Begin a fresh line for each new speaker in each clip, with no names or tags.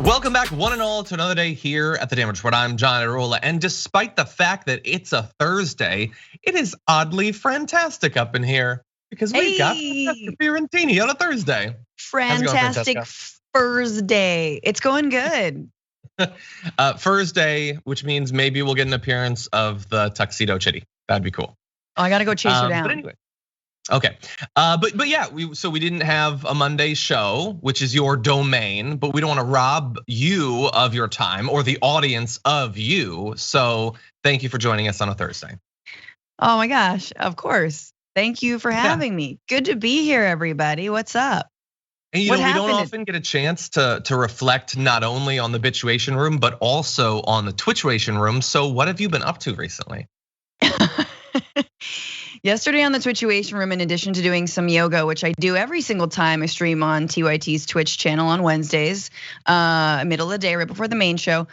Welcome back, one and all, to another day here at the Damage Report. I'm John Arola, and despite the fact that it's a Thursday, it is oddly fantastic up in here because we've got Francesca Fiorentini on a Thursday.
Fantastic Thursday. It's going good.
Thursday, which means maybe we'll get an appearance of the Tuxedo Chitty. That'd be cool.
Oh, I gotta go chase her down.
But anyway. Okay, but yeah, we didn't have a Monday show, which is your domain, but we don't want to rob you of your time or the audience of you. So thank you for joining us on a Thursday.
Oh my gosh, of course. Thank you for having me. Good to be here, everybody. What's up?
And we don't often get a chance to reflect not only on the Bitchuation Room, but also on the Twitchuation Room. So what have you been up to recently?
Yesterday on the Twitchuation Room, in addition to doing some yoga, which I do every single time I stream on TYT's Twitch channel on Wednesdays, middle of the day, right before the main show,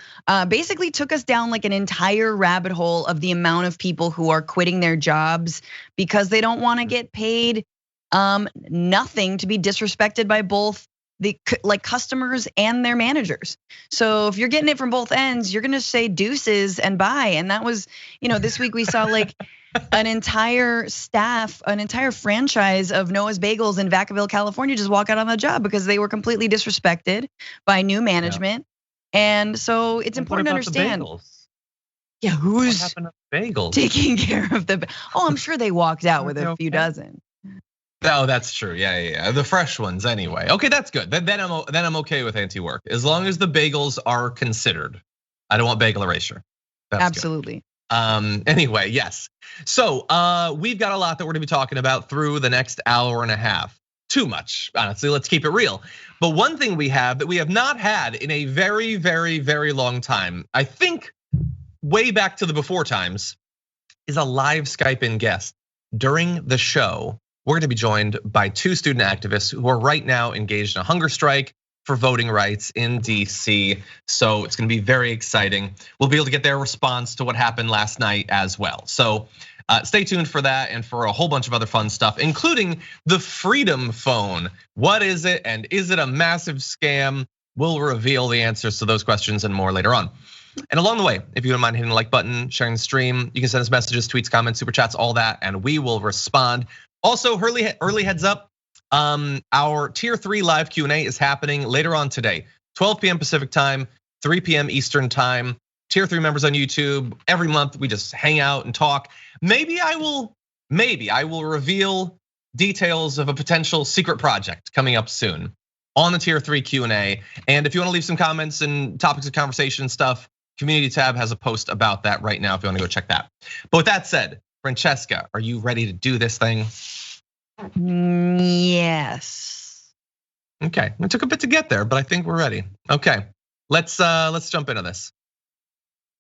basically took us down like an entire rabbit hole of the amount of people who are quitting their jobs because they don't want to get paid nothing to be disrespected by both the customers and their managers. So if you're getting it from both ends, you're gonna say deuces and bye. And that was, this week we saw like an entire staff, an entire franchise of Noah's Bagels in Vacaville, California just walk out on the job because they were completely disrespected by new management. Yeah. And so it's important to understand. Yeah, who's taking care of the? Oh, I'm sure they walked out with a few dozen.
Oh, that's true. Yeah. The fresh ones, anyway. Okay, that's good. Then I'm okay with anti-work as long as the bagels are considered. I don't want bagel erasure. That's
absolutely.
Good. Anyway, yes. So we've got a lot that we're gonna be talking about through the next hour and a half. Too much, honestly. Let's keep it real. But one thing we have that we have not had in a very, very, very long time, I think, way back to the before times, is a live Skype-in guest during the show. We're gonna be joined by two student activists who are right now engaged in a hunger strike for voting rights in DC. So it's gonna be very exciting. We'll be able to get their response to what happened last night as well. So stay tuned for that and for a whole bunch of other fun stuff, including the Freedom Phone. What is it, and is it a massive scam? We'll reveal the answers to those questions and more later on. And along the way, if you don't mind hitting the like button, sharing the stream, you can send us messages, tweets, comments, super chats, all that, and we will respond. Also, early heads up, our tier 3 live Q&A is happening later on today, 12 p.m. Pacific time, 3 p.m. Eastern time. Tier 3 members on YouTube, every month we just hang out and talk. Maybe I will reveal details of a potential secret project coming up soon on the tier 3 Q&A. And if you wanna leave some comments and topics of conversation and stuff, community tab has a post about that right now if you wanna go check that. But with that said, Francesca, are you ready to do this thing?
Yes.
Okay, it took a bit to get there, but I think we're ready. Okay, let's jump into this.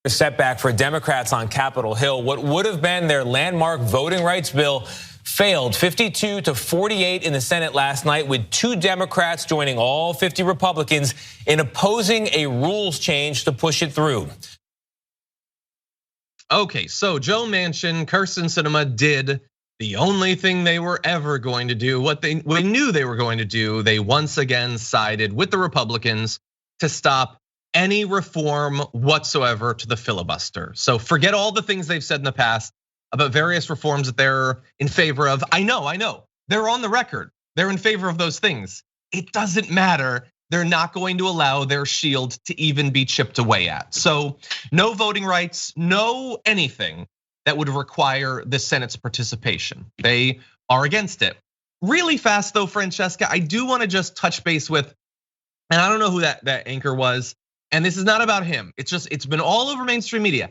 A setback for Democrats on Capitol Hill. What would have been their landmark voting rights bill failed 52-48 in the Senate last night, with 2 Democrats joining all 50 Republicans in opposing a rules change to push it through.
Okay, so Joe Manchin, Kyrsten Sinema did the only thing they were ever going to do, what they knew they were going to do. They once again sided with the Republicans to stop any reform whatsoever to the filibuster. So forget all the things they've said in the past about various reforms that they're in favor of. I know, they're on the record. They're in favor of those things. It doesn't matter. They're not going to allow their shield to even be chipped away at. So no voting rights, no anything that would require the Senate's participation. They are against it. Really fast though, Francesca, I do wanna just touch base with, and I don't know who that anchor was, and this is not about him. It's been all over mainstream media.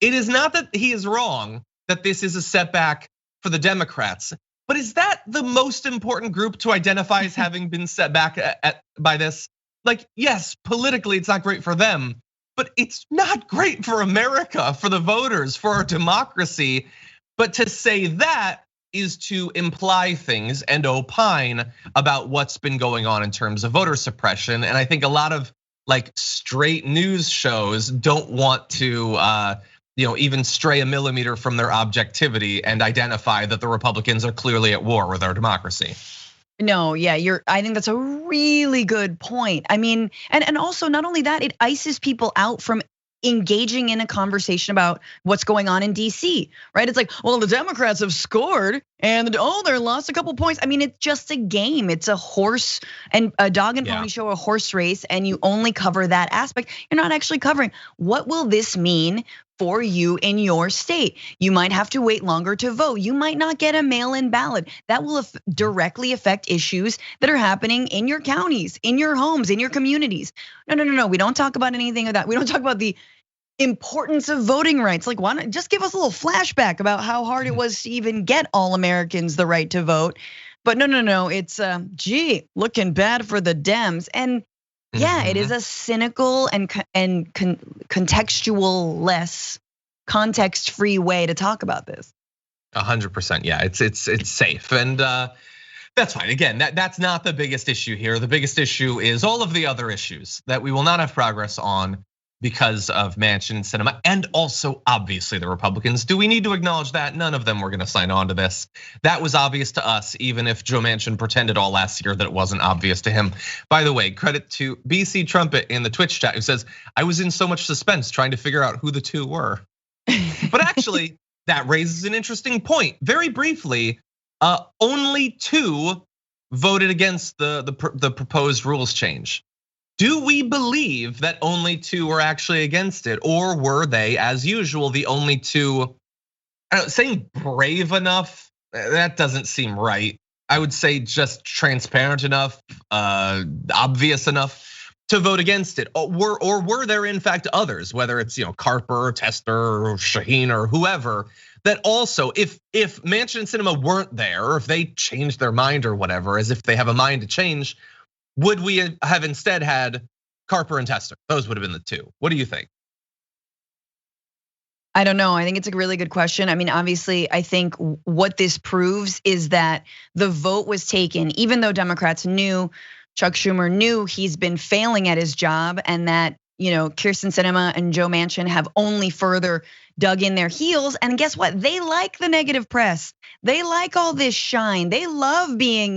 It is not that he is wrong that this is a setback for the Democrats, but is that the most important group to identify as having been set back by this? Like, yes, politically it's not great for them, but it's not great for America, for the voters, for our democracy. But to say that is to imply things and opine about what's been going on in terms of voter suppression. And I think a lot of like straight news shows don't want to even stray a millimeter from their objectivity and identify that the Republicans are clearly at war with our democracy.
No, yeah, I think that's a really good point. I mean, and also not only that, it ices people out from engaging in a conversation about what's going on in DC, right? It's like, well, the Democrats have scored and they're lost a couple points. I mean, it's just a game. It's a horse and a dog and pony show, a horse race, and you only cover that aspect. You're not actually covering what will this mean for you in your state. You might have to wait longer to vote. You might not get a mail-in ballot. That will directly affect issues that are happening in your counties, in your homes, in your communities. No. We don't talk about anything of that. We don't talk about the importance of voting rights. Like, why not just give us a little flashback about how hard it was to even get all Americans the right to vote? But no, it's looking bad for the Dems. And yeah, it is a cynical and contextual-less, context-free way to talk about this.
100%, yeah, it's safe, and that's fine. Again, that's not the biggest issue here. The biggest issue is all of the other issues that we will not have progress on because of Manchin and Sinema, and also obviously the Republicans. Do we need to acknowledge that? None of them were gonna sign on to this. That was obvious to us, even if Joe Manchin pretended all last year that it wasn't obvious to him. By the way, credit to BC Trumpet in the Twitch chat who says, I was in so much suspense trying to figure out who the two were. But actually, that raises an interesting point. Very briefly, only 2 voted against the proposed rules change. Do we believe that only 2 were actually against it, or were they, as usual, the only 2? Saying brave enough, that doesn't seem right. I would say just transparent enough, obvious enough to vote against it. Or were there in fact others, whether it's Carper, Tester, or Shaheen, or whoever, that also, if Manchin and Sinema weren't there, or if they changed their mind or whatever, as if they have a mind to change, would we have instead had Carper and Tester? Those would have been the 2. What do you think?
I don't know. I think it's a really good question. I mean, obviously, I think what this proves is that the vote was taken, even though Democrats knew, Chuck Schumer knew he's been failing at his job, and that Kyrsten Sinema and Joe Manchin have only further dug in their heels. And guess what? They like the negative press. They like all this shine. They love being,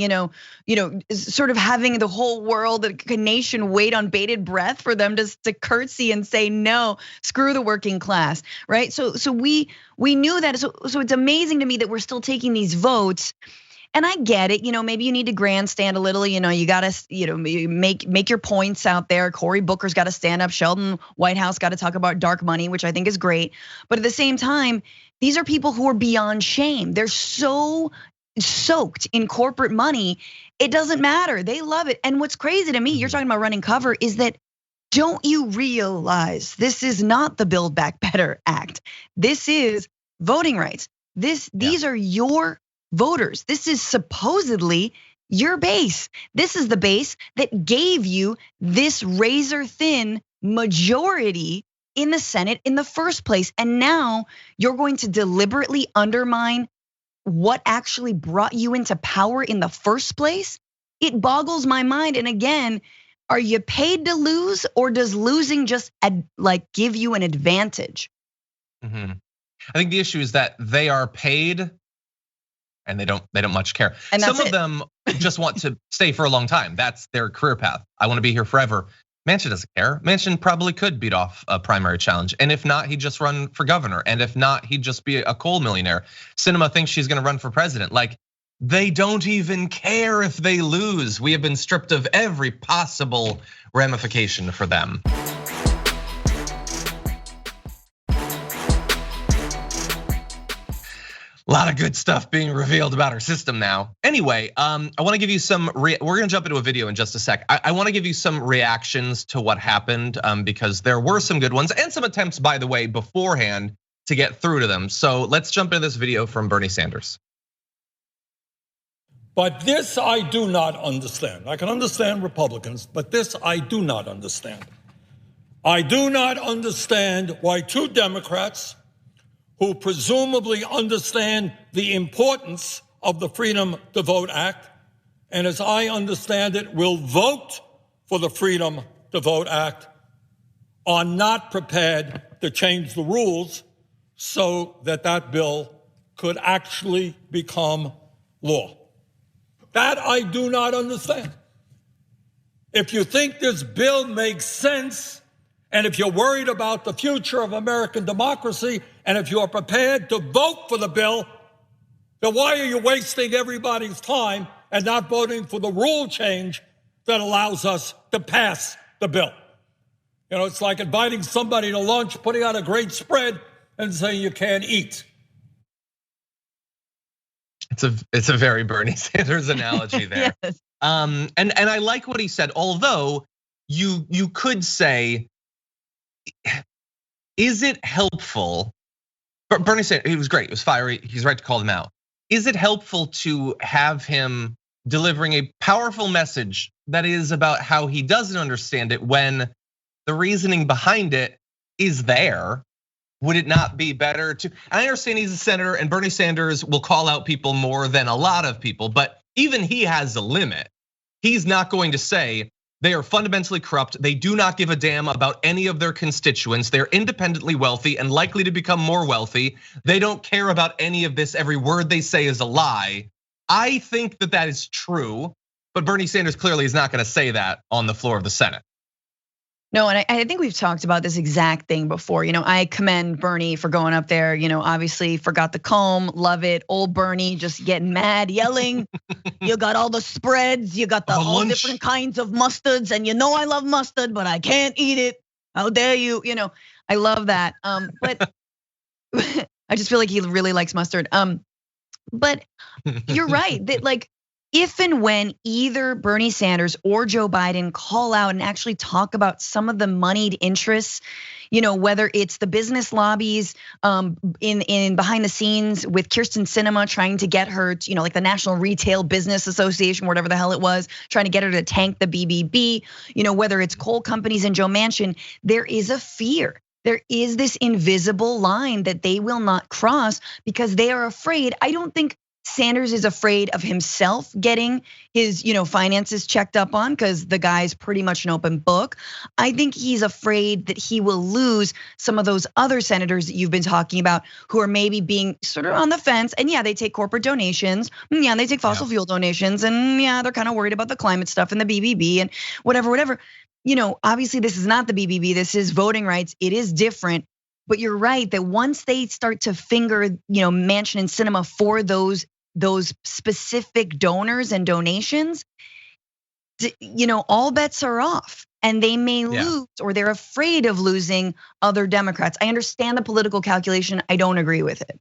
sort of having the whole world, the nation wait on bated breath for them to curtsy and say, no, screw the working class, right? So we knew that. So it's amazing to me that we're still taking these votes. And I get it, maybe you need to grandstand a little, you gotta, make your points out there. Cory Booker's gotta stand up, Sheldon Whitehouse gotta talk about dark money, which I think is great. But at the same time, these are people who are beyond shame. They're so soaked in corporate money, it doesn't matter, they love it. And what's crazy to me, you're talking about running cover, is that don't you realize this is not the Build Back Better Act? This is voting rights. These are your voters. This is supposedly your base. This is the base that gave you this razor thin majority in the Senate in the first place. And now you're going to deliberately undermine what actually brought you into power in the first place? It boggles my mind. And again, are you paid to lose, or does losing just give you an advantage?
I think the issue is that they are paid and they don't much care. And some of them just want to stay for a long time. That's their career path. I want to be here forever. Manchin doesn't care. Manchin probably could beat off a primary challenge. And if not, he'd just run for governor. And if not, he'd just be a coal millionaire. Sinema thinks she's gonna run for president. They don't even care if they lose. We have been stripped of every possible ramification for them. A lot of good stuff being revealed about our system now. Anyway, I want to give you some, we're gonna jump into a video in just a sec. I want to give you some reactions to what happened because there were some good ones and some attempts, by the way, beforehand to get through to them. So let's jump into this video from Bernie Sanders.
But this I do not understand. I can understand Republicans, but this I do not understand. I do not understand why 2 Democrats who presumably understand the importance of the Freedom to Vote Act, and as I understand it, will vote for the Freedom to Vote Act, are not prepared to change the rules so that that bill could actually become law. That I do not understand. If you think this bill makes sense, and if you're worried about the future of American democracy, and if you're prepared to vote for the bill, then why are you wasting everybody's time and not voting for the rule change that allows us to pass the bill? You know, it's like inviting somebody to lunch, putting out a great spread, and saying you can't eat.
It's a very Bernie Sanders analogy there. Yes. And I like what he said, although you could say, is it helpful? Bernie Sanders, he was great, it was fiery, he's right to call them out. Is it helpful to have him delivering a powerful message that is about how he doesn't understand it when the reasoning behind it is there? Would it not be better to, I understand he's a senator and Bernie Sanders will call out people more than a lot of people, but even he has a limit. He's not going to say they are fundamentally corrupt. They do not give a damn about any of their constituents. They're independently wealthy and likely to become more wealthy. They don't care about any of this. Every word they say is a lie. I think that is true, but Bernie Sanders clearly is not going to say that on the floor of the Senate.
No, and I think we've talked about this exact thing before. You know, I commend Bernie for going up there. You know, obviously forgot the comb, love it. Old Bernie just getting mad, yelling. You got all the spreads, you got all different kinds of mustards, and you know I love mustard, but I can't eat it. How dare you? You know, I love that. But I just feel like he really likes mustard. But you're right that like, if and when either Bernie Sanders or Joe Biden call out and actually talk about some of the moneyed interests, you know, whether it's the business lobbies in behind the scenes with Kyrsten Sinema trying to get her, you know, like the National Retail Business Association, whatever the hell it was, trying to get her to tank the BBB, you know, whether it's coal companies and Joe Manchin, there is a fear. There is this invisible line that they will not cross because they are afraid. I don't think Sanders is afraid of himself getting his, you know, finances checked up on because the guy's pretty much an open book. I think he's afraid that he will lose some of those other senators that you've been talking about who are maybe being sort of on the fence. And yeah, they take corporate donations. Yeah, they take fossil fuel donations. And yeah, they're kind of worried about the climate stuff and the BBB and whatever. You know, obviously this is not the BBB, this is voting rights. It is different. But you're right that once they start to finger, you know, Manchin and Sinema for those specific donors and donations, you know, all bets are off and they may lose or they're afraid of losing other Democrats. I understand the political calculation. I don't agree with it.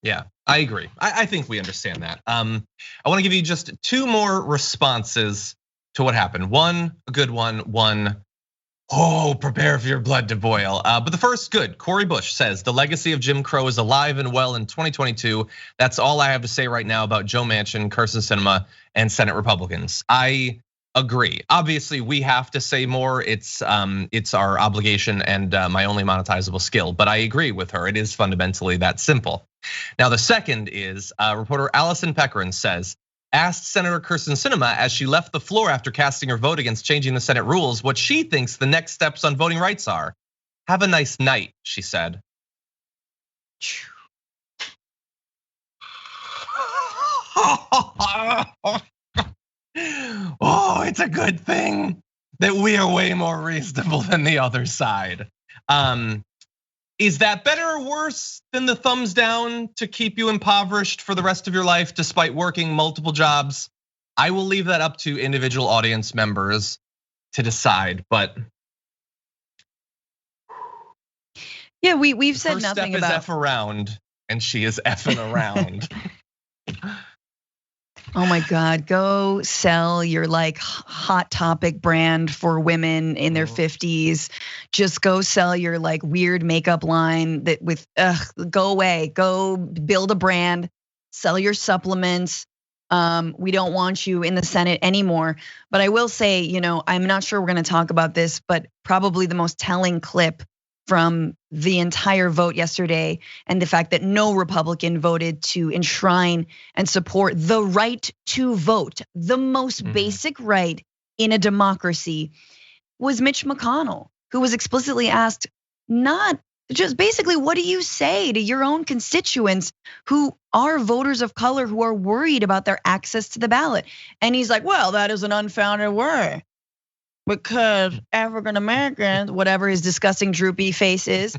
Yeah, I agree. I think we understand that. I want to give you just two more responses to what happened. One, a good one, prepare for your blood to boil. But the first, good. Corey Bush says the legacy of Jim Crow is alive and well in 2022. That's all I have to say right now about Joe Manchin, Kyrsten Sinema, and Senate Republicans. I agree. Obviously, we have to say more. It's our obligation and my only monetizable skill. But I agree with her. It is fundamentally that simple. Now, the second is reporter Allison Peckrin says, asked Senator Kyrsten Sinema as she left the floor after casting her vote against changing the Senate rules what she thinks the next steps on voting rights are. Have a nice night, she said. Oh, it's a good thing that we are way more reasonable than the other side. Is that better or worse than the thumbs down to keep you impoverished for the rest of your life despite working multiple jobs? I will leave that up to individual audience members to decide, but
yeah, we've said nothing about.
Her step is F around, and she is effing around.
Oh my God, go sell your like Hot Topic brand for women in their 50s. Just go sell your like weird makeup line that with, go away, go build a brand, sell your supplements. We don't want you in the Senate anymore. But I will say, you know, I'm not sure we're gonna talk about this, but probably the most telling clip from the entire vote yesterday and the fact that no Republican voted to enshrine and support the right to vote, the most basic right in a democracy, was Mitch McConnell, who was explicitly asked not Just basically, what do you say to your own constituents who are voters of color who are worried about their access to the ballot? And he's like, well, that is an unfounded worry because African Americans, whatever his disgusting droopy face is,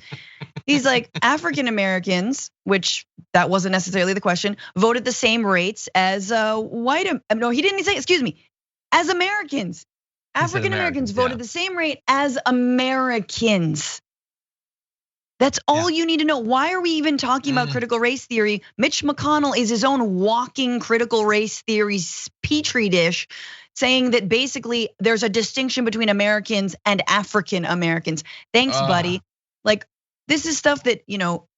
he's like, African Americans, which that wasn't necessarily the question, voted the same rates as white. No, he didn't say, excuse me, as Americans. African Americans voted the same rate as Americans. That's all you need to know. Why are we even talking about critical race theory? Mitch McConnell is his own walking critical race theory petri dish, saying that basically there's a distinction between Americans and African Americans. Thanks, buddy. Like, this is stuff that,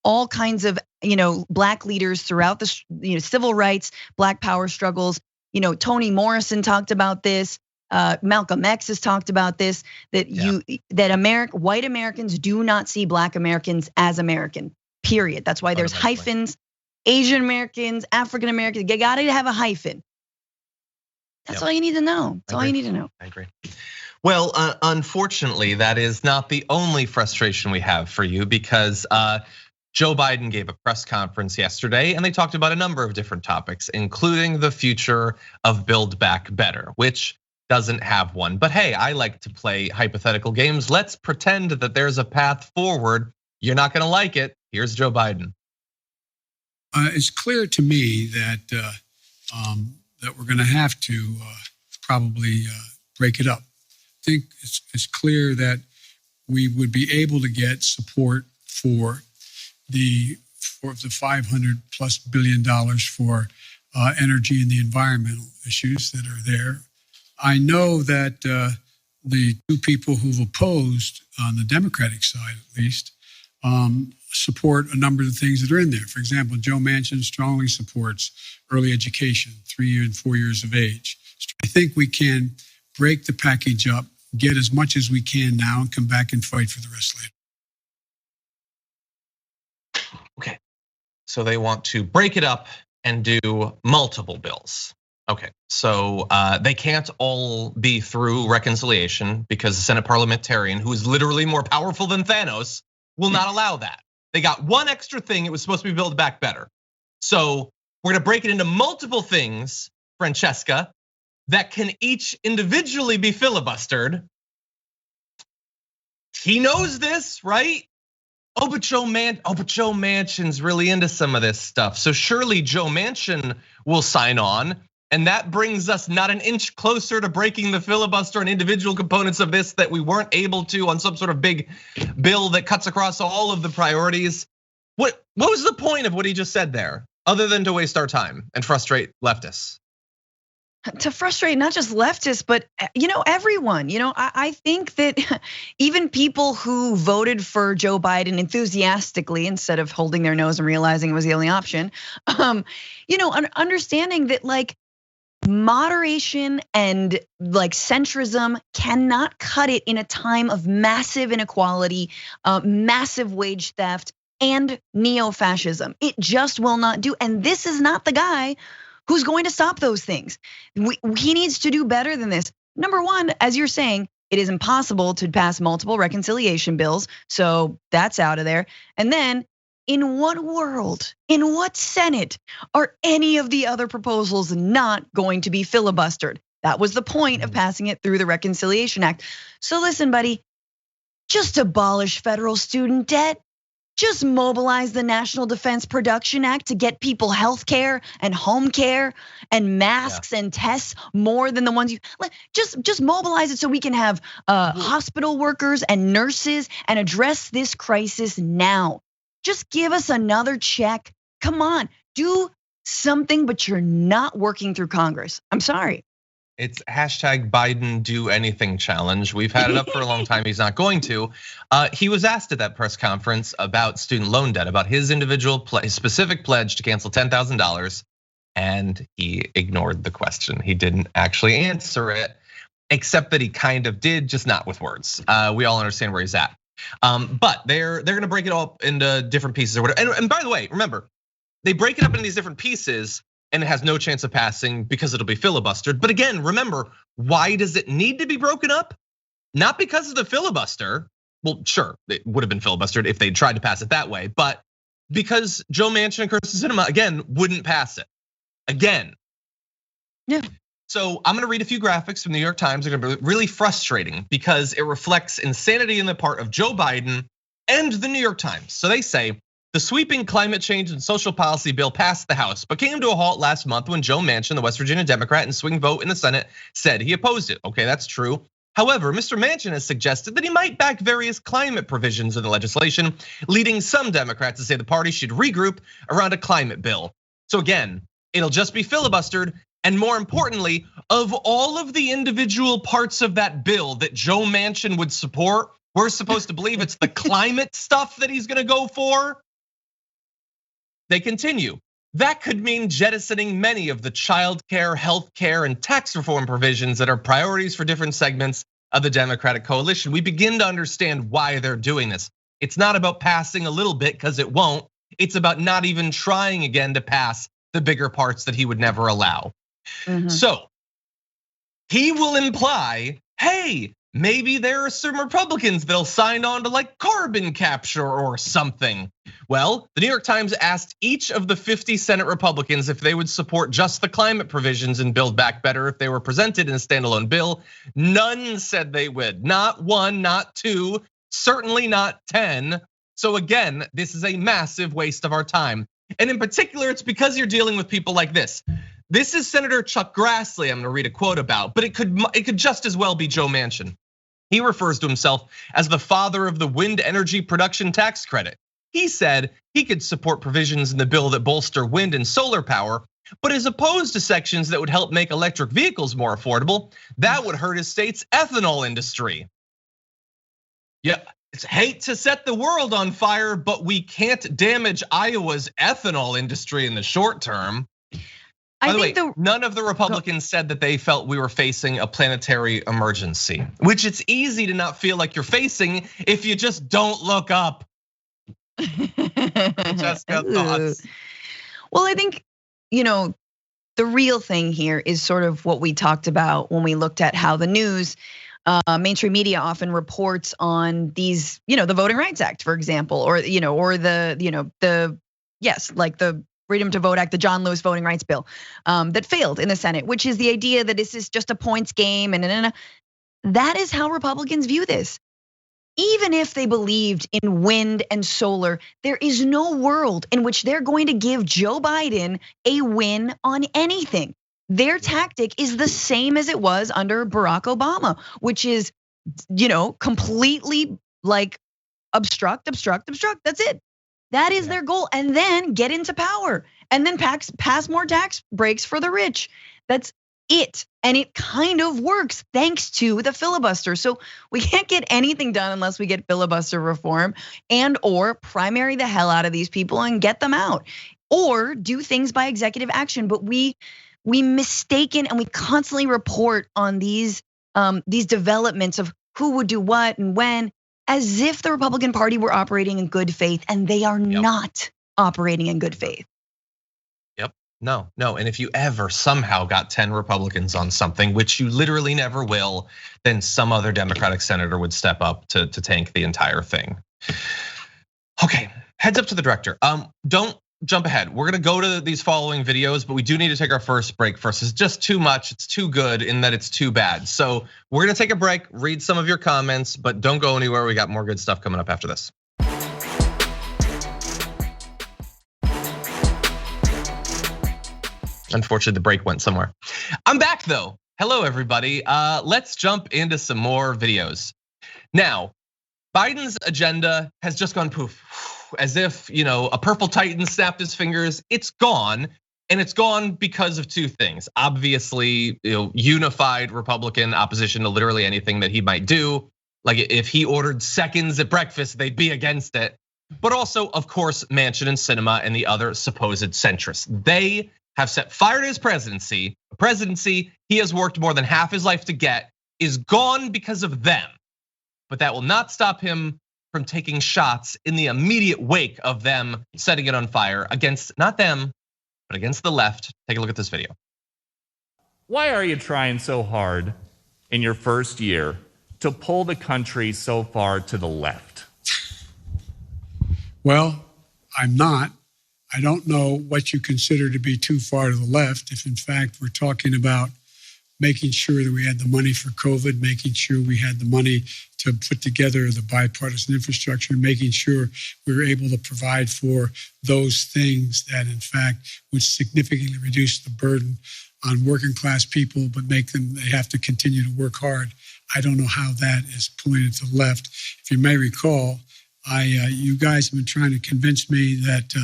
all kinds of, black leaders throughout the, civil rights, black power struggles, Toni Morrison talked about this. Malcolm X has talked about this, that white Americans do not see black Americans as American, period. That's why there's hyphens, Asian Americans, African Americans, you gotta have a hyphen. That's all you need to know. That's all you need to know.
I agree. Well, unfortunately, that is not the only frustration we have for you, because Joe Biden gave a press conference yesterday and they talked about a number of different topics, including the future of Build Back Better, which doesn't have one. But hey, I like to play hypothetical games. Let's pretend that there's a path forward. You're not gonna like it. Here's Joe Biden.
It's clear to me that that we're gonna have to probably break it up. I think it's clear that we would be able to get support for the $500+ billion for energy and the environmental issues that are there. I know that the two people who've opposed, on the Democratic side at least, support a number of the things that are in there. For example, Joe Manchin strongly supports early education, 3 and 4 years of age. So I think we can break the package up, get as much as we can now, and come back and fight for the rest later.
Okay, so they want to break it up and do multiple bills. Okay, so they can't all be through reconciliation because the Senate parliamentarian, who is literally more powerful than Thanos, will not allow that. They got one extra thing. It was supposed to be Build Back Better. So we're gonna break it into multiple things, Francesca, that can each individually be filibustered. He knows this, right? But Joe Manchin's really into some of this stuff. So surely Joe Manchin will sign on. And that brings us not an inch closer to breaking the filibuster on individual components of this that we weren't able to on some sort of big bill that cuts across all of the priorities. What was the point of what he just said there, other than to waste our time and frustrate leftists?
To frustrate not just leftists, but everyone. I think that even people who voted for Joe Biden enthusiastically instead of holding their nose and realizing it was the only option, understanding that moderation and centrism cannot cut it in a time of massive inequality, massive wage theft, and neo-fascism. It just will not do. And this is not the guy who's going to stop those things. He needs to do better than this. Number one, as you're saying, it is impossible to pass multiple reconciliation bills, so that's out of there. And then, in what world, in what Senate are any of the other proposals not going to be filibustered? That was the point of passing it through the Reconciliation Act. So listen, buddy, just abolish federal student debt. Just mobilize the National Defense Production Act to get people health care and home care and masks and tests more than the ones you just mobilize it so we can have hospital workers and nurses and address this crisis now. Just give us another check. Come on, do something, but you're not working through Congress. I'm sorry.
It's hashtag Biden do anything challenge. We've had it up for a long time. He's not going to. He was asked at that press conference about student loan debt, about his individual specific pledge to cancel $10,000, and he ignored the question. He didn't actually answer it, except that he kind of did, just not with words. We all understand where he's at. But they're gonna break it all into different pieces or whatever. And by the way, remember, they break it up into these different pieces and it has no chance of passing because it'll be filibustered. But again, remember, why does it need to be broken up? Not because of the filibuster, Well, sure, it would have been filibustered if they tried to pass it that way, but because Joe Manchin and Kyrsten Sinema, again, wouldn't pass it. Again.
Yeah.
So I'm gonna read a few graphics from the New York Times. They're gonna be really frustrating because it reflects insanity in the part of Joe Biden and the New York Times. So they say, the sweeping climate change and social policy bill passed the House, but came to a halt last month when Joe Manchin, the West Virginia Democrat and swing vote in the Senate, said he opposed it. Okay, that's true. However, Mr. Manchin has suggested that he might back various climate provisions in the legislation, leading some Democrats to say the party should regroup around a climate bill. So again, it'll just be filibustered. And more importantly, of all of the individual parts of that bill that Joe Manchin would support, we're supposed to believe it's the climate stuff that he's gonna go for. They continue. That could mean jettisoning many of the childcare, healthcare, and tax reform provisions that are priorities for different segments of the Democratic coalition. We begin to understand why they're doing this. It's not about passing a little bit, because it won't. It's about not even trying again to pass the bigger parts that he would never allow. So he will imply, hey, maybe there are some Republicans that'll sign on to like carbon capture or something. Well, the New York Times asked each of the 50 Senate Republicans if they would support just the climate provisions in Build Back Better if they were presented in a standalone bill. None said they would, not one, not two, certainly not 10. So again, this is a massive waste of our time. And in particular, it's because you're dealing with people like this. This is Senator Chuck Grassley, I'm gonna read a quote about, but it could just as well be Joe Manchin. He refers to himself as the father of the wind energy production tax credit. He said he could support provisions in the bill that bolster wind and solar power, but is opposed to sections that would help make electric vehicles more affordable. That would hurt his state's ethanol industry. Yeah, it's hate to set the world on fire, but we can't damage Iowa's ethanol industry in the short term. By the way, none of the Republicans said that they felt we were facing a planetary emergency, which it's easy to not feel like you're facing if you just don't look up. Francesca, thoughts?
Well, I think, the real thing here is sort of what we talked about when we looked at how the news, mainstream media often reports on these, the Voting Rights Act, for example, or the Freedom to Vote Act, the John Lewis Voting Rights Bill that failed in the Senate, which is the idea that this is just a points game. And that is how Republicans view this. Even if they believed in wind and solar, there is no world in which they're going to give Joe Biden a win on anything. Their tactic is the same as it was under Barack Obama, which is, completely like obstruct. That's it. That is their goal, and then get into power, and then pass more tax breaks for the rich. That's it, and it kind of works thanks to the filibuster. So we can't get anything done unless we get filibuster reform or primary the hell out of these people and get them out, or do things by executive action. But we mistaken and we constantly report on these developments of who would do what and when, as if the Republican Party were operating in good faith, and they are not operating in good faith.
Yep, no. And if you ever somehow got 10 Republicans on something, which you literally never will, then some other Democratic senator would step up to tank the entire thing. Okay, heads up to the director. Don't jump ahead. We're gonna go to these following videos, but we do need to take our first break first. It's just too much, it's too good in that it's too bad. So we're gonna take a break, read some of your comments, but don't go anywhere. We got more good stuff coming up after this. Unfortunately, the break went somewhere. I'm back though. Hello, everybody. Let's jump into some more videos. Now, Biden's agenda has just gone poof, as if a purple titan snapped his fingers. It's gone, and it's gone because of two things. Obviously, unified Republican opposition to literally anything that he might do. Like if he ordered seconds at breakfast, they'd be against it. But also, of course, Manchin and Sinema and the other supposed centrists. They have set fire to his presidency. A presidency he has worked more than half his life to get is gone because of them. But that will not stop him from taking shots in the immediate wake of them setting it on fire against not them, but against the left. Take a look at this video.
Why are you trying so hard in your first year to pull the country so far to the left?
Well, I'm not. I don't know what you consider to be too far to the left. If in fact we're talking about making sure that we had the money for COVID, making sure we had the money to put together the bipartisan infrastructure, making sure we were able to provide for those things that in fact would significantly reduce the burden on working class people, but make them, they have to continue to work hard. I don't know how that is pulling it to the left. If you may recall, you guys have been trying to convince me that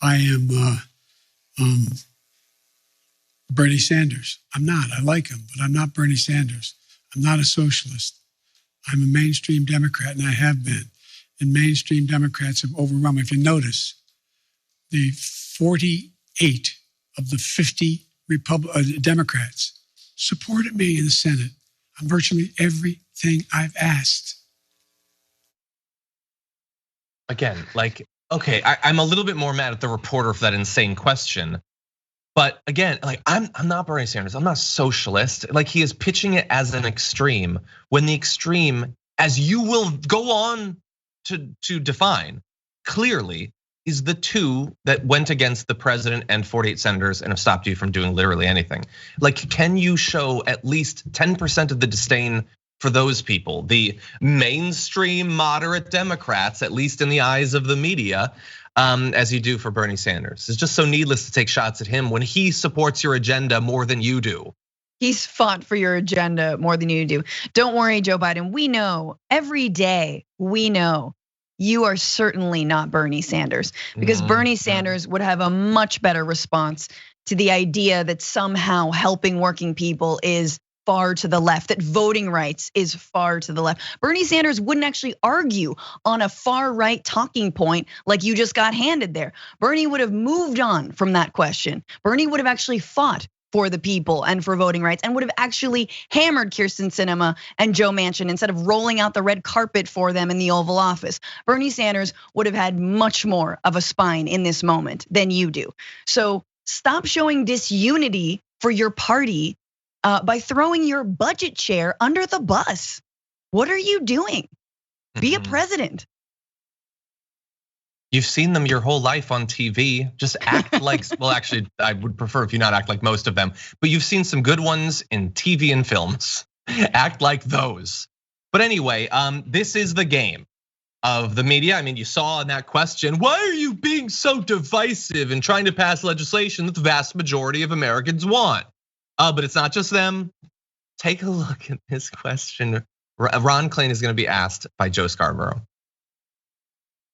I am Bernie Sanders. I'm not. I like him, but I'm not Bernie Sanders. I'm not a socialist. I'm a mainstream Democrat, and I have been. And mainstream Democrats have overrun me. If you notice, the 48 of the 50 Democrats supported me in the Senate on virtually everything I've asked.
Again, like, okay, I'm a little bit more mad at the reporter for that insane question. But again, like I'm not Bernie Sanders. I'm not a socialist. Like he is pitching it as an extreme when the extreme, as you will go on to define, clearly is the two that went against the president and 48 senators and have stopped you from doing literally anything. Like, can you show at least 10% of the disdain for those people, the mainstream moderate Democrats, at least in the eyes of the media, as you do for Bernie Sanders? It's just so needless to take shots at him when he supports your agenda more than you do.
He's fought for your agenda more than you do. Don't worry, Joe Biden. We know every day, we know you are certainly not Bernie Sanders, because Bernie Sanders would have a much better response to the idea that somehow helping working people is far to the left, that voting rights is far to the left. Bernie Sanders wouldn't actually argue on a far right talking point like you just got handed there. Bernie would have moved on from that question. Bernie would have actually fought for the people and for voting rights, and would have actually hammered Kyrsten Sinema and Joe Manchin instead of rolling out the red carpet for them in the Oval Office. Bernie Sanders would have had much more of a spine in this moment than you do. So stop showing disunity for your party by throwing your budget chair under the bus. What are you doing? Be a president.
You've seen them your whole life on TV. Just act like, well, actually, I would prefer if you not act like most of them, but you've seen some good ones in TV and films. Act like those. But anyway, this is the game of the media. I mean, you saw in that question, why are you being so divisive and trying to pass legislation that the vast majority of Americans want? But it's not just them. Take a look at this question. Ron Klain is going to be asked by Joe Scarborough.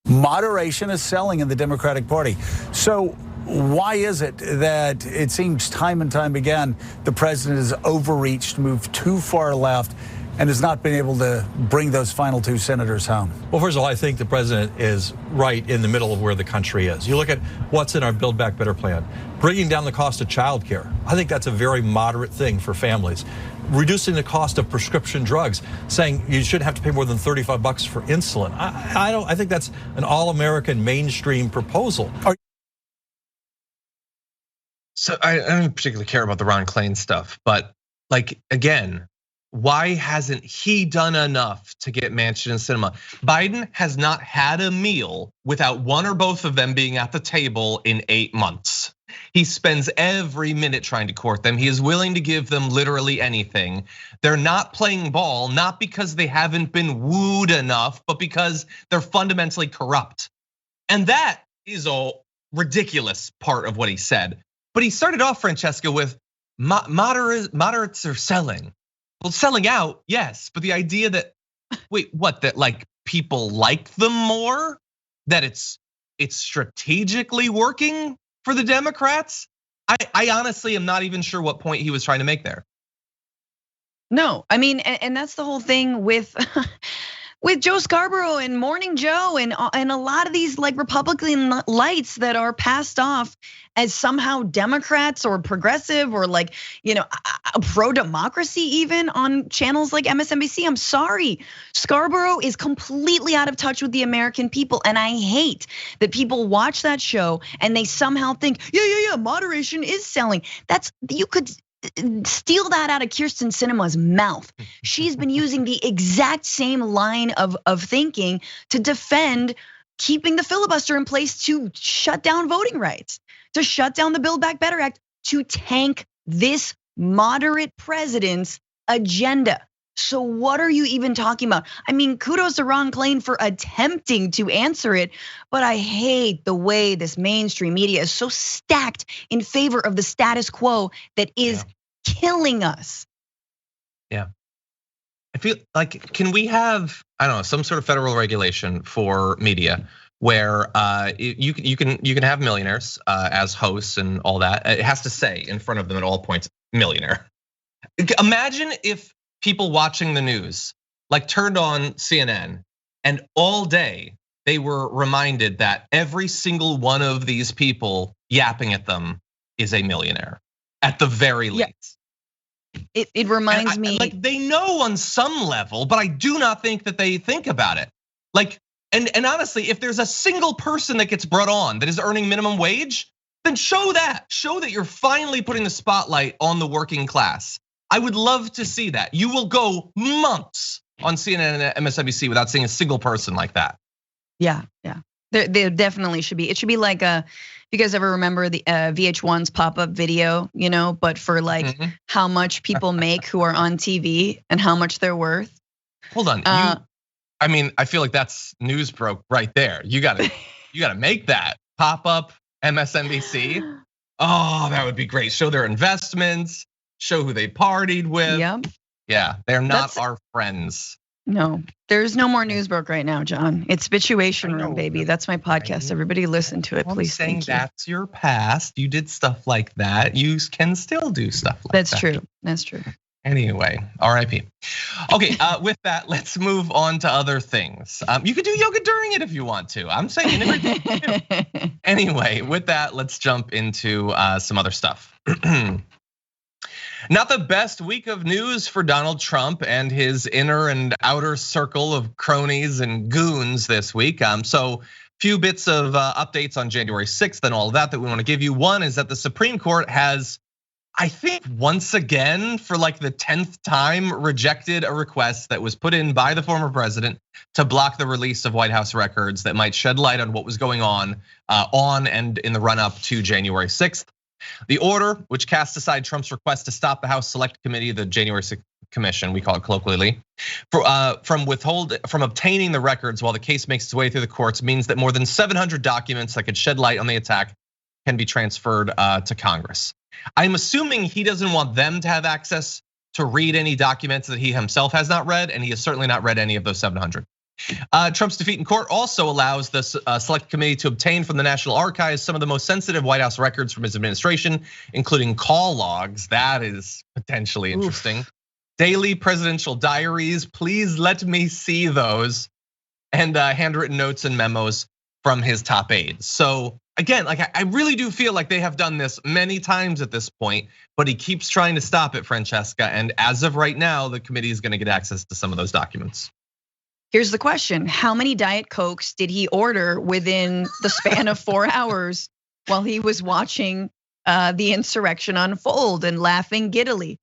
Moderation is selling in the Democratic Party. So why is it that it seems time and time again the president has overreached, moved too far left, and has not been able to bring those final two senators home?
Well, first of all, I think the president is right in the middle of where the country is. You look at what's in our Build Back Better plan, bringing down the cost of childcare. I think that's a very moderate thing for families. Reducing the cost of prescription drugs, saying you shouldn't have to pay more than $35 for insulin. I think that's an all-American mainstream proposal.
So I don't particularly care about the Ron Klain stuff, but like, again, why hasn't he done enough to get Manchin and Sinema? Biden has not had a meal without one or both of them being at the table in 8 months. He spends every minute trying to court them. He is willing to give them literally anything. They're not playing ball, not because they haven't been wooed enough, but because they're fundamentally corrupt. And that is a ridiculous part of what he said. But he started off, Francesca, with moderates are selling. Well, selling out, yes, but the idea that, wait, what, that like people like them more? That it's strategically working for the Democrats? I honestly am not even sure what point he was trying to make there.
No, I mean, and that's the whole thing with Joe Scarborough and Morning Joe and a lot of these like Republican lights that are passed off as somehow Democrats or progressive or like, pro-democracy even on channels like MSNBC. I'm sorry, Scarborough is completely out of touch with the American people. And I hate that people watch that show and they somehow think, yeah, moderation is selling. steal that out of Kyrsten Sinema's mouth. She's been using the exact same line of thinking to defend keeping the filibuster in place to shut down voting rights, to shut down the Build Back Better Act, to tank this moderate president's agenda. So what are you even talking about? I mean, kudos to Ron Klain for attempting to answer it, but I hate the way this mainstream media is so stacked in favor of the status quo that is killing us.
Yeah. I feel like, can we have, I don't know, some sort of federal regulation for media where you can have millionaires as hosts and all that. It has to say in front of them at all points, millionaire. Imagine if people watching the news like turned on CNN and all day they were reminded that every single one of these people yapping at them is a millionaire at the very least.
It reminds me,
like they know on some level, but I do not think that they think about it. Like, and honestly, if there's a single person that gets brought on that is earning minimum wage, then show that you're finally putting the spotlight on the working class. I would love to see that. You will go months on CNN and MSNBC without seeing a single person like that.
Yeah. There definitely should be. It should be like you guys ever remember the VH1's pop-up video, but for like how much people make who are on TV and how much they're worth?
Hold on, I mean, I feel like that's news broke right there. You gotta make that pop-up MSNBC. Oh, that would be great. Show their investments, show who they partied with.
Yep.
Yeah, they're not our friends.
No, there's no more news broke right now, John. It's Situation Room, baby. That's my podcast. Everybody listen to it, please.
I'm saying that's your past. You did stuff like that. You can still do stuff like that.
That's true. That's true.
Anyway, RIP. Okay, with that, let's move on to other things. You could do yoga during it if you want to. I'm saying it. Anyway, with that, let's jump into some other stuff. Not the best week of news for Donald Trump and his inner and outer circle of cronies and goons this week. So few bits of updates on January 6th and all of that we want to give you. One is that the Supreme Court has, I think once again, for like the 10th time, rejected a request that was put in by the former president to block the release of White House records that might shed light on what was going on and in the run up to January 6th. The order, which cast aside Trump's request to stop the House Select Committee, the January 6th Commission, we call it colloquially, from obtaining the records while the case makes its way through the courts, means that more than 700 documents that could shed light on the attack can be transferred to Congress. I'm assuming he doesn't want them to have access to read any documents that he himself has not read, and he has certainly not read any of those 700. Trump's defeat in court also allows the Select Committee to obtain from the National Archives some of the most sensitive White House records from his administration, including call logs. That is potentially interesting. Daily presidential diaries, please let me see those, and handwritten notes and memos from his top aides. So again, like I really do feel like they have done this many times at this point, but he keeps trying to stop it, Francesca. And as of right now, the committee is going to get access to some of those documents.
Here's the question. How many Diet Cokes did he order within the span of 4 hours while he was watching the insurrection unfold and laughing giddily?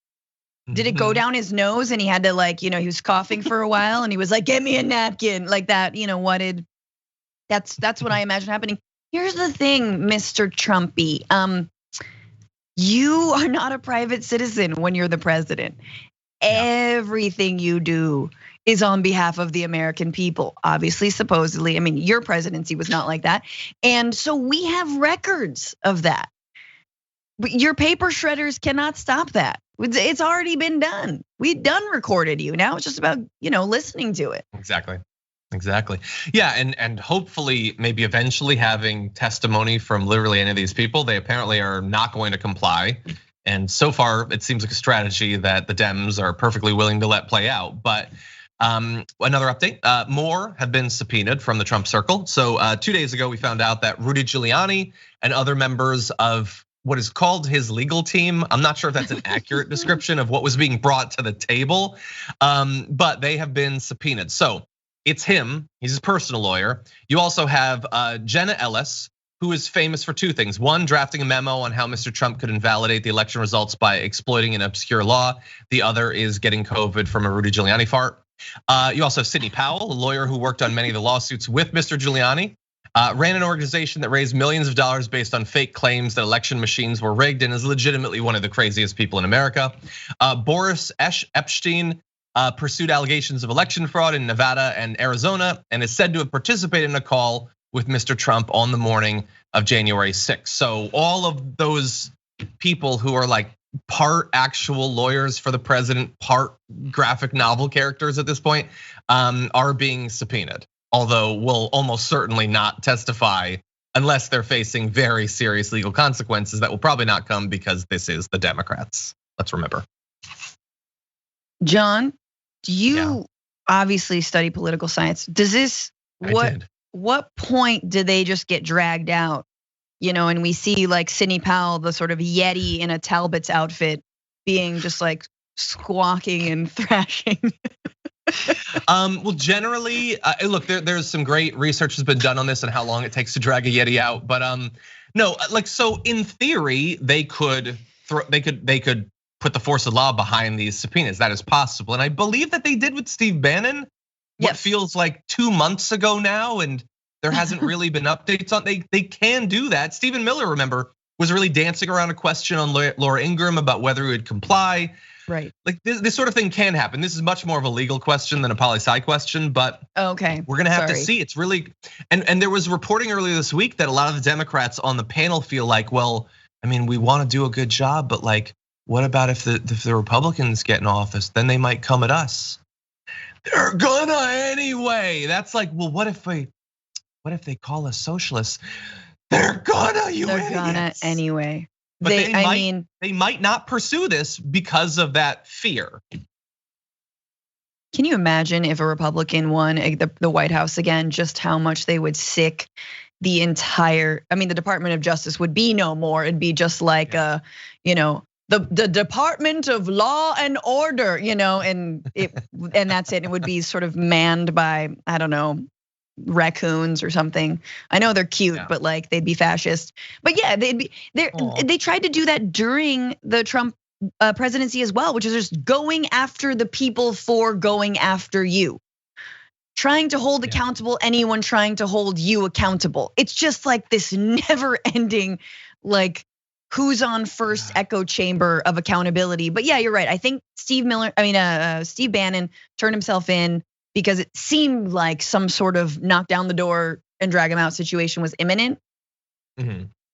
Did it go down his nose and he had to he was coughing for a while and he was like, "Get me a napkin," like that, that's what I imagine happening. Here's the thing, Mr. Trumpy. You are not a private citizen when you're the president. Everything you do is on behalf of the American people, obviously, supposedly. I mean, your presidency was not like that. And so we have records of that. But your paper shredders cannot stop that. It's already been done. We done recorded you. Now it's just about, listening to it.
Exactly. Yeah, and hopefully maybe eventually having testimony from literally any of these people. They apparently are not going to comply. And so far, it seems like a strategy that the Dems are perfectly willing to let play out. But another update, more have been subpoenaed from the Trump circle. So 2 days ago, we found out that Rudy Giuliani and other members of what is called his legal team, I'm not sure if that's an accurate description of what was being brought to the table, but they have been subpoenaed. So it's him, he's his personal lawyer. You also have Jenna Ellis, who is famous for two things. One, drafting a memo on how Mr. Trump could invalidate the election results by exploiting an obscure law. The other is getting COVID from a Rudy Giuliani fart. You also have Sidney Powell, a lawyer who worked on many of the lawsuits with Mr. Giuliani. Ran an organization that raised millions of dollars based on fake claims that election machines were rigged and is legitimately one of the craziest people in America. Boris Epstein pursued allegations of election fraud in Nevada and Arizona and is said to have participated in a call with Mr. Trump on the morning of January 6th. So all of those people who are like part actual lawyers for the president, part graphic novel characters at this point, are being subpoenaed. Although will almost certainly not testify unless they're facing very serious legal consequences that will probably not come because this is the Democrats. Let's remember.
John, do you obviously study political science? Does this, what point do they just get dragged out? And we see like Sidney Powell, the sort of Yeti in a Talbot's outfit, being just like squawking and thrashing.
Well, generally, look, there's some great research has been done on this and how long it takes to drag a Yeti out. But no, like so in theory, they could put the force of law behind these subpoenas. That is possible, and I believe that they did with Steve Bannon. What feels like 2 months ago now, and there hasn't really been updates on. They can do that. Stephen Miller, remember, was really dancing around a question on Laura Ingraham about whether he would comply.
Right.
Like this sort of thing can happen. This is much more of a legal question than a poli-sci question, but
okay,
we're gonna have to see. It's really, and there was reporting earlier this week that a lot of the Democrats on the panel feel like, well, I mean, we want to do a good job, but like, what about if the Republicans get in office? Then they might come at us. They're gonna anyway. That's like, well, what if they call us socialists? They're gonna, They're
gonna anyway.
But they might not pursue this because of that fear.
Can you imagine if a Republican won the White House again, just how much they would sick the entire, the Department of Justice would be no more. It'd be just like the Department of Law and Order, and that's it. It would be sort of manned by, I don't know, raccoons or something. I know they're cute, but like they'd be fascist. But yeah, they tried to do that during the Trump presidency as well, which is just going after the people for going after you. Trying to hold accountable anyone trying to hold you accountable. It's just like this never ending, like who's on first echo chamber of accountability. But yeah, you're right. I think Steve Bannon turned himself in because it seemed like some sort of knock down the door and drag him out situation was imminent.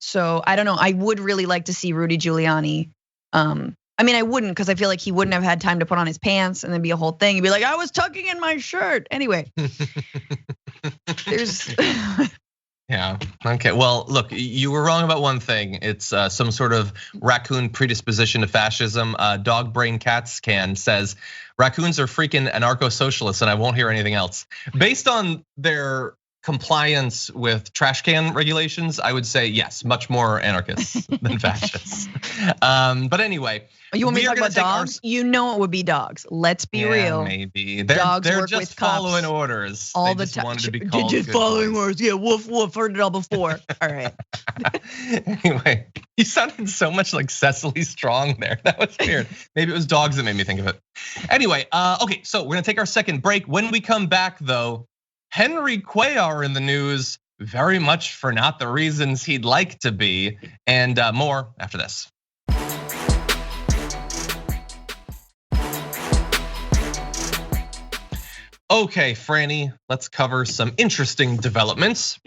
So I don't know. I would really like to see Rudy Giuliani. I wouldn't, because I feel like he wouldn't have had time to put on his pants and then be a whole thing. He'd be like, I was tucking in my shirt. Anyway, there's.
Yeah, okay, well, look, you were wrong about one thing. It's some sort of raccoon predisposition to fascism. Dog Brain Cats Can says, raccoons are freaking anarcho-socialists and I won't hear anything else. Based on their compliance with trash can regulations, I would say yes, much more anarchists than fascists. But anyway.
You want me to talk about dogs? You know it would be dogs. Let's be real.
Maybe they're just following orders
all the time.
Wanted to be called
just following orders. Yeah, woof woof. Heard it all before. All right.
Anyway, you sounded so much like Cecily Strong there. That was weird. Maybe it was dogs that made me think of it. Anyway, okay, so we're gonna take our second break. When we come back, though, Henry Cuellar in the news, very much for not the reasons he'd like to be, and more after this. Okay, Franny, let's cover some interesting developments.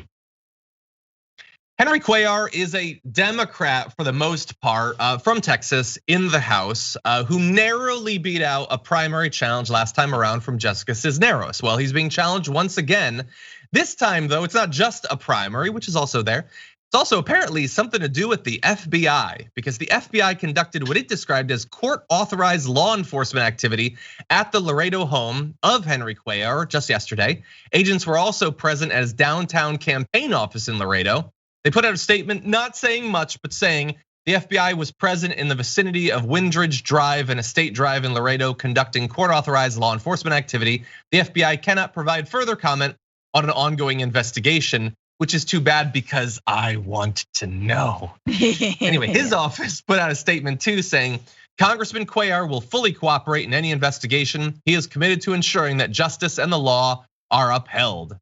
Henry Cuellar is a Democrat for the most part from Texas in the House who narrowly beat out a primary challenge last time around from Jessica Cisneros. Well, he's being challenged once again. This time, though, it's not just a primary, which is also there. It's also apparently something to do with the FBI, because the FBI conducted what it described as court-authorized law enforcement activity at the Laredo home of Henry Cuellar just yesterday. Agents were also present at his downtown campaign office in Laredo. They put out a statement not saying much, but saying the FBI was present in the vicinity of Windridge Drive and Estate Drive in Laredo conducting court-authorized law enforcement activity. The FBI cannot provide further comment on an ongoing investigation, which is too bad because I want to know. Anyway, his office put out a statement too saying, Congressman Cuellar will fully cooperate in any investigation. He is committed to ensuring that justice and the law are upheld.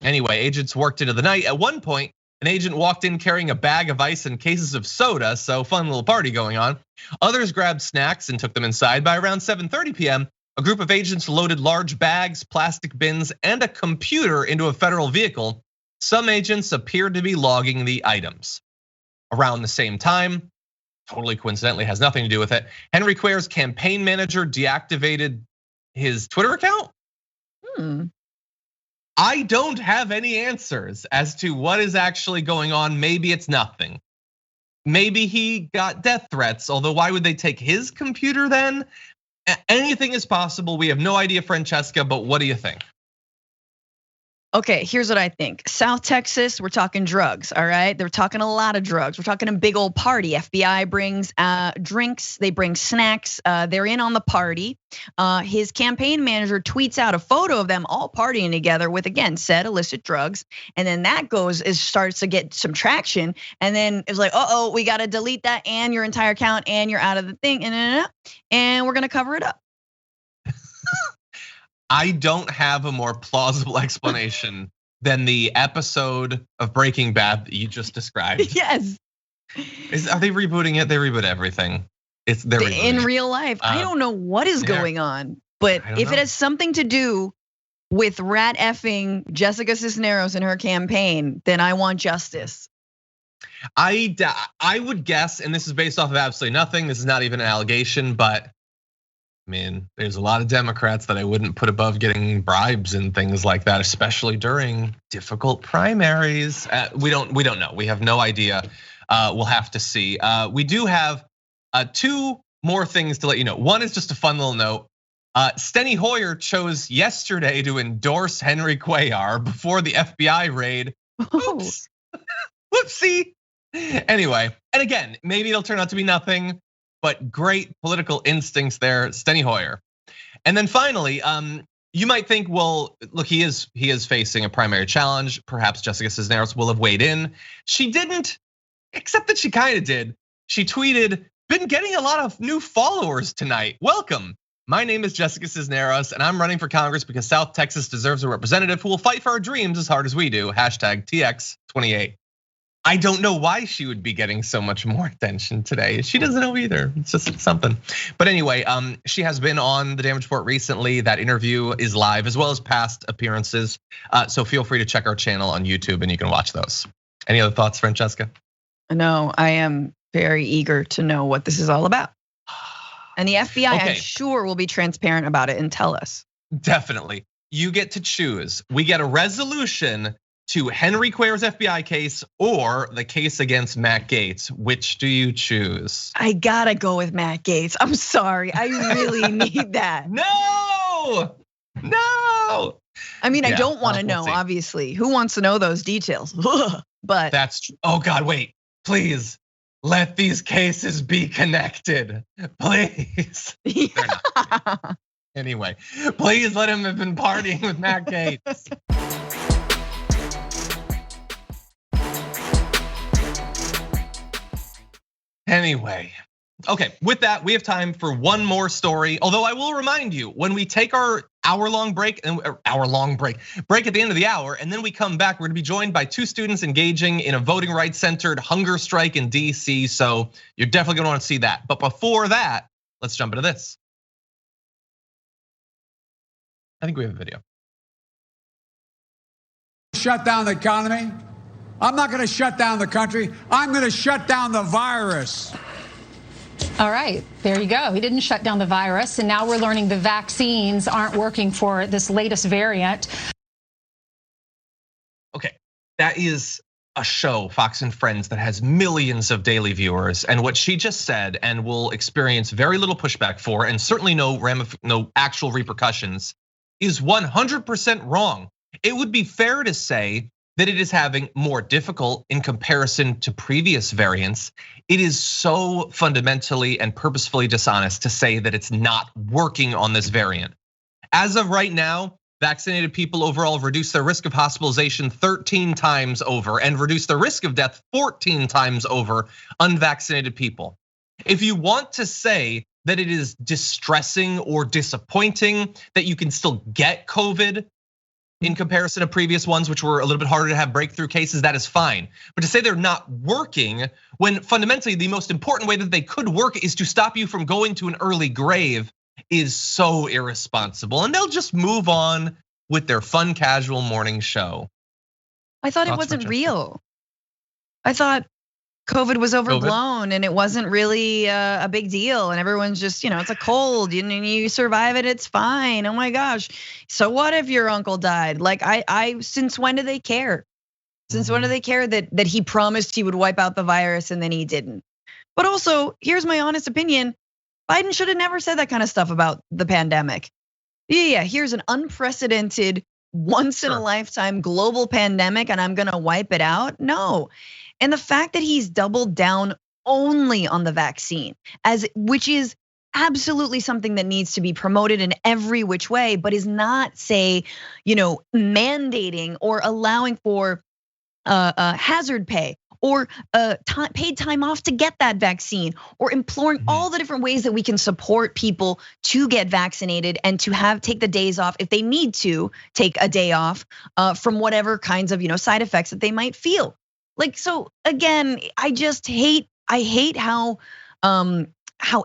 Anyway, agents worked into the night. At one point, an agent walked in carrying a bag of ice and cases of soda, so fun little party going on. Others grabbed snacks and took them inside. By around 7:30 p.m., a group of agents loaded large bags, plastic bins, and a computer into a federal vehicle. Some agents appeared to be logging the items. Around the same time, totally coincidentally, has nothing to do with it, Henry Cuellar's campaign manager deactivated his Twitter account. I don't have any answers as to what is actually going on. Maybe it's nothing. Maybe he got death threats, although why would they take his computer then? Anything is possible. We have no idea, Francesca, but what do you think?
Okay, here's what I think. South Texas, we're talking drugs, all right? They're talking a lot of drugs. We're talking a big old party. FBI brings drinks, they bring snacks, they're in on the party. His campaign manager tweets out a photo of them all partying together with, again, said illicit drugs. And then that starts to get some traction. And then it's like, we gotta delete that and your entire account and you're out of the thing. And we're gonna cover it up.
I don't have a more plausible explanation than the episode of Breaking Bad that you just described.
Yes.
Are they rebooting it? They reboot everything. They're
in real life. I don't know what is going on, but if it has something to do with rat effing Jessica Cisneros and her campaign, then I want justice.
I would guess, and this is based off of absolutely nothing. This is not even an allegation, but I mean, there's a lot of Democrats that I wouldn't put above getting bribes and things like that, especially during difficult primaries. We don't know. We have no idea. We'll have to see. We do have two more things to let you know. One is just a fun little note. Steny Hoyer chose yesterday to endorse Henry Cuellar before the FBI raid. Oops. Whoopsie. Anyway, and again, maybe it'll turn out to be nothing, but great political instincts there, Steny Hoyer. And then finally, you might think, well, look, he is facing a primary challenge. Perhaps Jessica Cisneros will have weighed in. She didn't, except that she kind of did. She tweeted, "Been getting a lot of new followers tonight. Welcome. My name is Jessica Cisneros, and I'm running for Congress because South Texas deserves a representative who will fight for our dreams as hard as we do. Hashtag TX28. I don't know why she would be getting so much more attention today. She doesn't know either. It's just something. But anyway, she has been on the Damage Report recently. That interview is live as well as past appearances. So feel free to check our channel on YouTube and you can watch those. Any other thoughts, Francesca?
No, I am very eager to know what this is all about. And the FBI, I'm sure, will be transparent about it and tell us.
Definitely. You get to choose. We get a resolution to Henry Cuellar's FBI case or the case against Matt Gaetz. Which do you choose?
I gotta go with Matt Gaetz. I'm sorry, I really need that.
No.
I mean, I don't want to know, obviously. Who wants to know those details? But
that's true. Oh God, wait, please. Let these cases be connected, please.
Yeah.
They're not. Anyway, please let him have been partying with Matt Gaetz. Anyway, okay, with that, we have time for one more story. Although I will remind you, when we take our hour-long break at the end of the hour, and then we come back, we're gonna be joined by two students engaging in a voting rights-centered hunger strike in DC. So you're definitely gonna wanna see that. But before that, let's jump into this. I think we have a video.
Shut down the economy. I'm not going to shut down the country. I'm going to shut down the virus.
All right, there you go. He didn't shut down the virus, and now we're learning the vaccines aren't working for this latest variant.
Okay, that is a show, Fox and Friends, that has millions of daily viewers. And what she just said, and will experience very little pushback for, and certainly no actual repercussions, is 100% wrong. It would be fair to say that it is having more difficult in comparison to previous variants. It is so fundamentally and purposefully dishonest to say that it's not working on this variant. As of right now, Vaccinated people overall reduce their risk of hospitalization 13 times over and reduce the risk of death 14 times over unvaccinated people. If you want to say that it is distressing or disappointing that you can still get COVID in comparison to previous ones, which were a little bit harder to have breakthrough cases, that is fine. But to say they're not working when fundamentally the most important way that they could work is to stop you from going to an early grave is so irresponsible, and they'll just move on with their fun, casual morning show.
I thought it wasn't real. I thought COVID was overblown and it wasn't really a big deal, and everyone's just, it's a cold, you survive it, it's fine. Oh my gosh. So what if your uncle died? Like since when do they care? Since when do they care that he promised he would wipe out the virus and then he didn't? But also, here's my honest opinion. Biden should have never said that kind of stuff about the pandemic. Yeah, here's an unprecedented, once in a lifetime global pandemic and I'm gonna wipe it out. No. And the fact that he's doubled down only on the vaccine, which is absolutely something that needs to be promoted in every which way, but is not, say, mandating or allowing for hazard pay or paid time off to get that vaccine, or imploring all the different ways that we can support people to get vaccinated and to take the days off if they need to take a day off from whatever kinds of side effects that they might feel. Like, so again, I hate how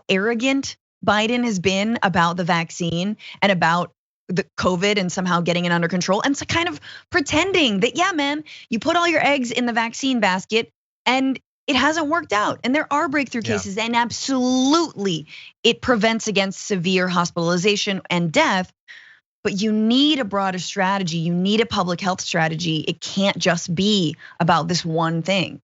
arrogant Biden has been about the vaccine and about the COVID and somehow getting it under control, and so kind of pretending that, yeah, man, you put all your eggs in the vaccine basket and it hasn't worked out. And there are breakthrough cases, and absolutely it prevents against severe hospitalization and death. But you need a broader strategy. You need a public health strategy. It can't just be about this one thing.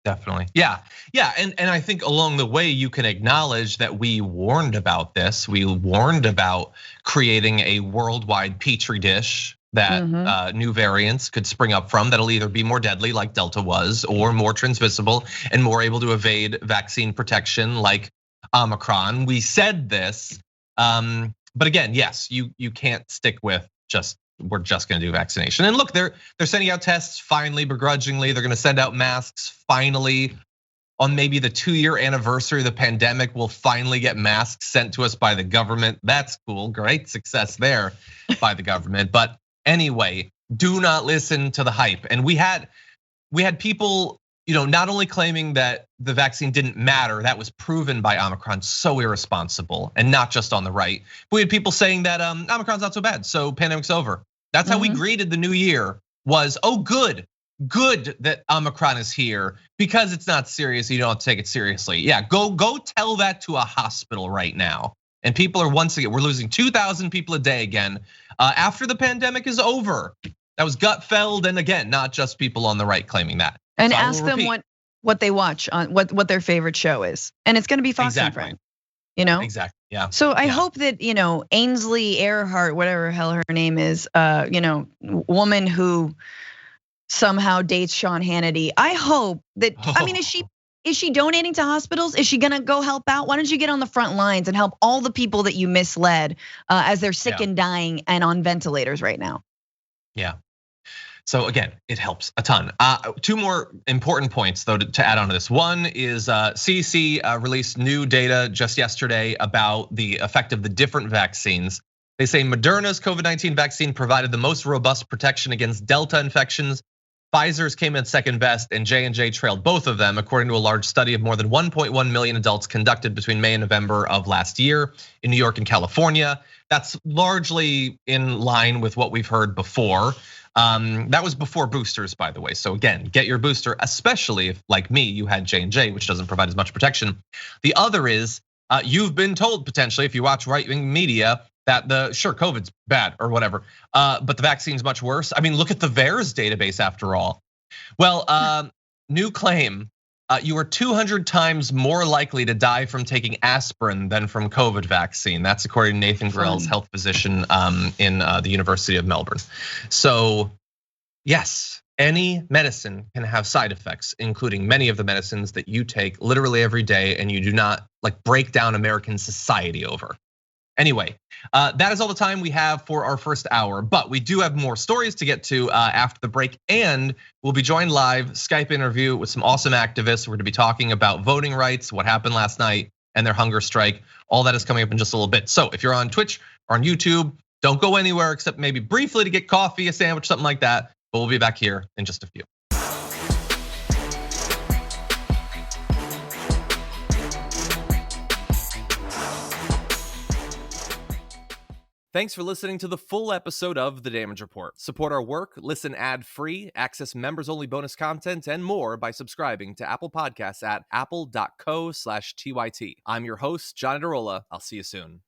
Definitely, yeah, and I think along the way you can acknowledge that we warned about this. We warned about creating a worldwide petri dish that new variants could spring up from that'll either be more deadly like Delta was, or more transmissible and more able to evade vaccine protection like Omicron. We said this, but again, yes, you can't stick with we're just gonna do vaccination. And look, they're sending out tests finally, begrudgingly. They're gonna send out masks finally. On maybe the 2-year anniversary of the pandemic, we'll finally get masks sent to us by the government. That's cool, great success there by the government. But anyway, do not listen to the hype. And we had people, not only claiming that the vaccine didn't matter, that was proven by Omicron, so irresponsible, and not just on the right. But we had people saying that Omicron's not so bad, so pandemic's over. That's how we greeted the new year, was, oh good that Omicron is here because it's not serious, you don't have to take it seriously. Yeah, go tell that to a hospital right now. And people are, once again, we're losing 2,000 people a day again after the pandemic is over. That was Gutfeld, and again, not just people on the right claiming that.
And so ask them what they watch on what their favorite show is, and it's going to be Fox and Friends.
Exactly. Yeah.
So I hope that Ainsley Earhart, whatever the hell her name is, woman who somehow dates Sean Hannity. I hope that. I mean, is she donating to hospitals? Is she gonna go help out? Why don't you get on the front lines and help all the people that you misled as they're sick and dying and on ventilators right now?
Yeah. So again, it helps a ton. 2 more important points though to add on to this. One is CDC released new data just yesterday about the effect of the different vaccines. They say Moderna's COVID-19 vaccine provided the most robust protection against Delta infections. Pfizer's came in second best, and J&J trailed both of them, according to a large study of more than 1.1 million adults conducted between May and November of last year in New York and California. That's largely in line with what we've heard before. That was before boosters, by the way. So again, get your booster, especially if, like me, you had J&J, which doesn't provide as much protection. The other is, you've been told potentially, if you watch right-wing media, that COVID's bad or whatever, but the vaccine's much worse. I mean, look at the VAERS database after all. Well, new claim, you are 200 times more likely to die from taking aspirin than from COVID vaccine. That's according to Nathan Grell's health physician in the University of Melbourne. So yes, any medicine can have side effects, including many of the medicines that you take literally every day and you do not break down American society over. Anyway, that is all the time we have for our first hour, but we do have more stories to get to after the break, and we'll be joined live Skype interview with some awesome activists. We're gonna be talking about voting rights, what happened last night, and their hunger strike. All that is coming up in just a little bit. So if you're on Twitch or on YouTube, don't go anywhere except maybe briefly to get coffee, a sandwich, something like that. But we'll be back here in just a few.
Thanks for listening to the full episode of The Damage Report. Support our work, listen ad-free, access members-only bonus content, and more by subscribing to Apple Podcasts at apple.co/TYT. I'm your host, John Adarola. I'll see you soon.